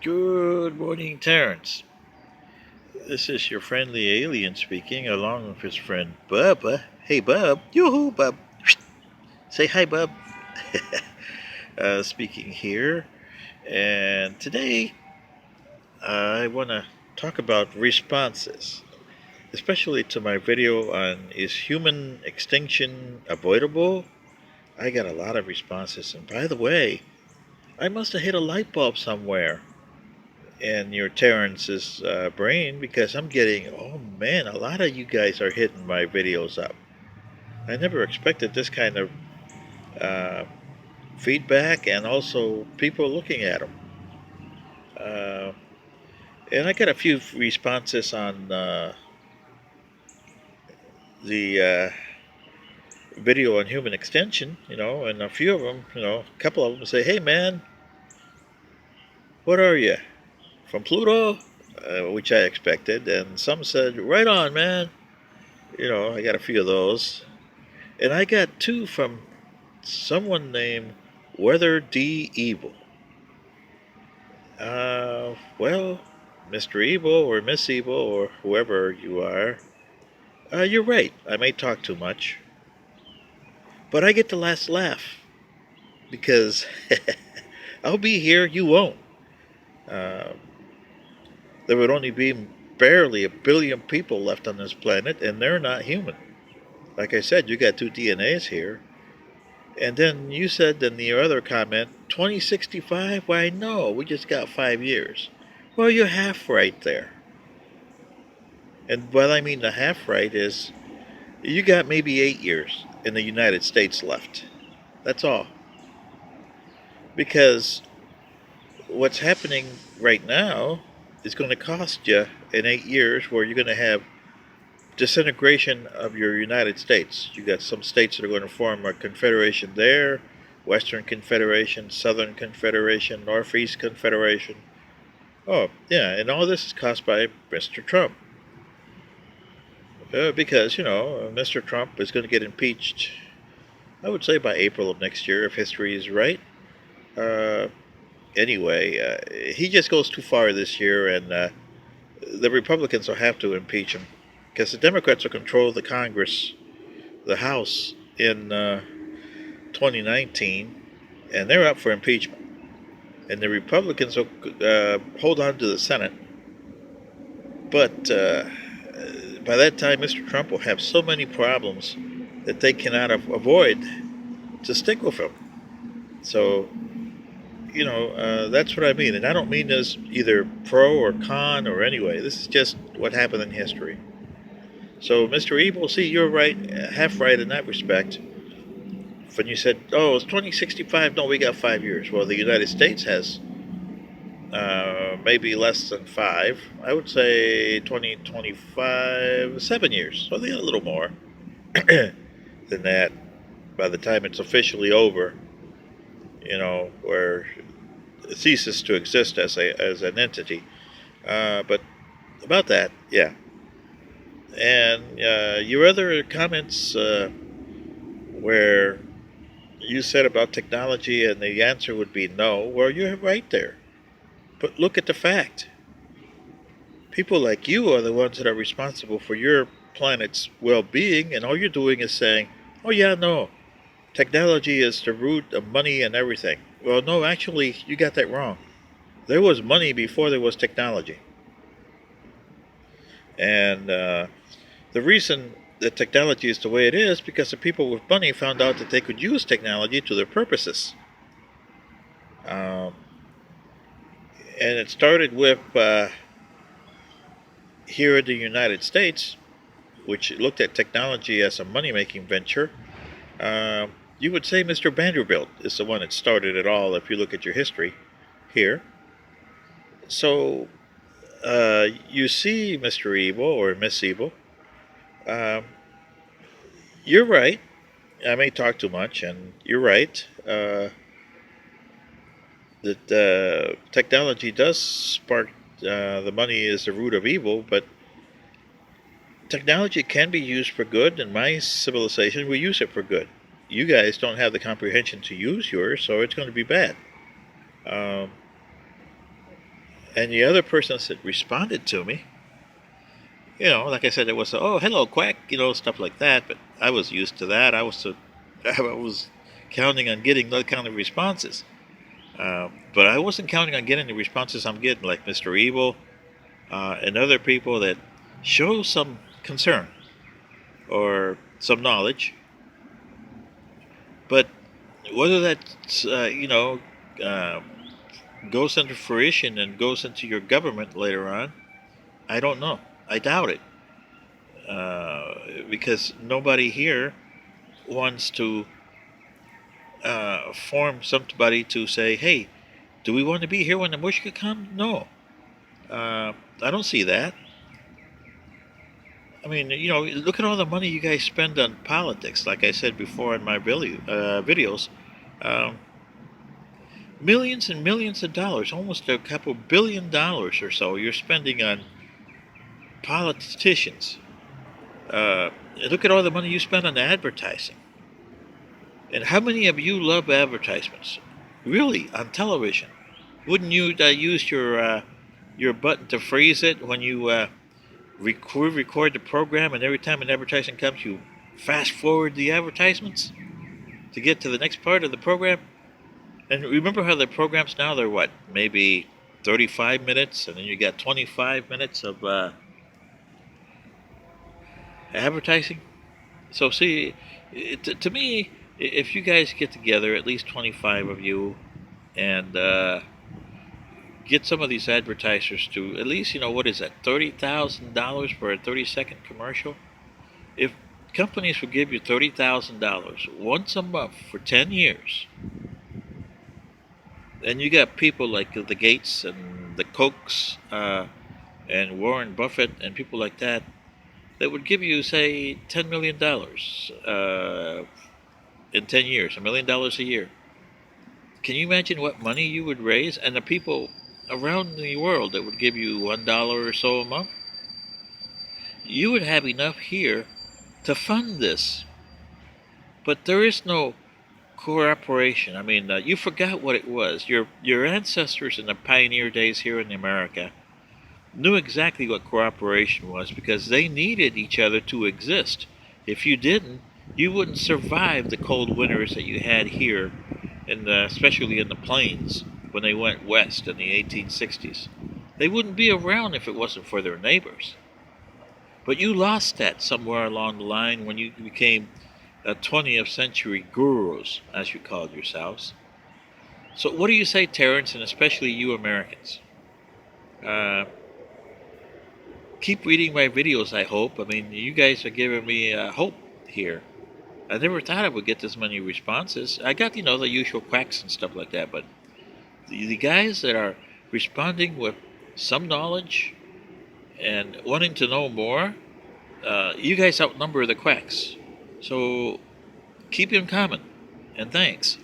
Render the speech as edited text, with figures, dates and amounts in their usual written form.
Good morning, Terrence. This is your friendly alien speaking, along with his friend Bubba. Hey, Bub. Yoo-hoo, Bub. Say hi, Bub. Speaking here. And today, I want to talk about responses, especially to my video on is human extinction avoidable? I got a lot of responses. And by the way, I must have hit a light bulb somewhere in your Terrence's brain because I'm getting, oh man, a lot of you guys are hitting my videos up. I never expected this kind of uh, feedback and also people looking at them. Uh, and I got a few responses on the video on human extension, and a few of them, a couple of them say, hey man, what are you? From Pluto? Which I expected. And some said, right on, man. I got a few of those. And I got two from someone named Weather D. Evil. Well, Mr. Evil or Miss Evil or whoever you are, you're right. I may talk too much. But I get the last laugh because I'll be here, you won't. Uh, there would only be barely a billion people left on this planet, and they're not human. Like I said, you got two DNAs here. And then you said in your other comment, 2065? Why, no, we just got 5 years. Well, you're half right there. And what I mean the half right is you got maybe 8 years in the United States left. That's all. Because what's happening right now is going to cost you in 8 years where you're going to have disintegration of your United States. You got some states that are going to form a confederation there, Western Confederation, Southern Confederation, Northeast Confederation. Oh, yeah, and all this is caused by Mr. Trump. Because, Mr. Trump is going to get impeached, I would say by April of next year, if history is right. Uh, anyway, he just goes too far this year, and the Republicans will have to impeach him. Because the Democrats will control the Congress, the House, in 2019, and they're up for impeachment. And the Republicans will hold on to the Senate. But by that time, Mr. Trump will have so many problems that they cannot avoid to stick with him. So, that's what I mean. And I don't mean this either pro or con or anyway. This is just what happened in history. So, Mr. Evil, see, you're right, half right in that respect. When you said, oh, it's 2065, no, we got 5 years. Well, the United States has maybe less than five. I would say 2025, 7 years. So they got a little more than that by the time it's officially over, where it ceases to exist as an entity. But about that, yeah. And your other comments where you said about technology and the answer would be no, well, you're right there. But look at the fact. People like you are the ones that are responsible for your planet's well being, and all you're doing is saying, oh, yeah, no, technology is the root of money and everything. Well, no, actually, you got that wrong. There was money before there was technology. And the reason that technology is the way it is because the people with money found out that they could use technology to their purposes. Um, and it started with here in the United States, which looked at technology as a money making venture. You would say Mr. Vanderbilt is the one that started it all if you look at your history here. So you see, Mr. Evil or Miss Evil, um, you're right. I may talk too much, and you're right that technology does spark the money is the root of evil, but technology can be used for good. In my civilization, we use it for good. You guys don't have the comprehension to use yours, so it's going to be bad. Um, And the other persons that responded to me, like I said, it was, oh, hello, quack, stuff like that. But I was used to that. I was counting on getting that kind of responses. But I wasn't counting on getting the responses I'm getting, like Mr. Evil and other people that show some concern or some knowledge. But whether that, uh, goes into fruition and goes into your government later on, I don't know. I doubt it. Because nobody here wants to form somebody to say, hey, do we want to be here when the Mushka comes? No. I don't see that. I mean, look at all the money you guys spend on politics. Like I said before in my videos, um, millions and millions of dollars, almost a couple $1 billion or so, you're spending on politicians. Look at all the money you spend on advertising. And how many of you love advertisements? Really, on television? Wouldn't you use your button to freeze it when you record the program, and every time an advertisement comes, you fast forward the advertisements to get to the next part of the program? And remember how the programs now, they're what, maybe 35 minutes, and then you got 25 minutes of advertising? So see, to me, if you guys get together, at least 25 of you, and get some of these advertisers to at least, what is that, $30,000 for a 30-second commercial? If companies would give you $30,000 once a month for 10 years, and you got people like the Gates and the Kochs and Warren Buffett and people like that would give you, say, $10 million in 10 years, $1 million a year. Can you imagine what money you would raise? And the people around the world that would give you $1 or so a month, you would have enough here to fund this. But there is no cooperation. I mean, you forgot what it was. Your ancestors in the pioneer days here in America knew exactly what cooperation was, because they needed each other to exist. If you didn't, you wouldn't survive the cold winters that you had here, especially in the plains when they went west in the 1860s. They wouldn't be around if it wasn't for their neighbors. But you lost that somewhere along the line when you became 20th century gurus, as you called yourselves. So what do you say, Terrence, and especially you Americans? Uh, keep reading my videos, I hope. I mean, you guys are giving me hope here. I never thought I would get this many responses. I got, the usual quacks and stuff like that, but the guys that are responding with some knowledge and wanting to know more, you guys outnumber the quacks. So keep them coming, and thanks.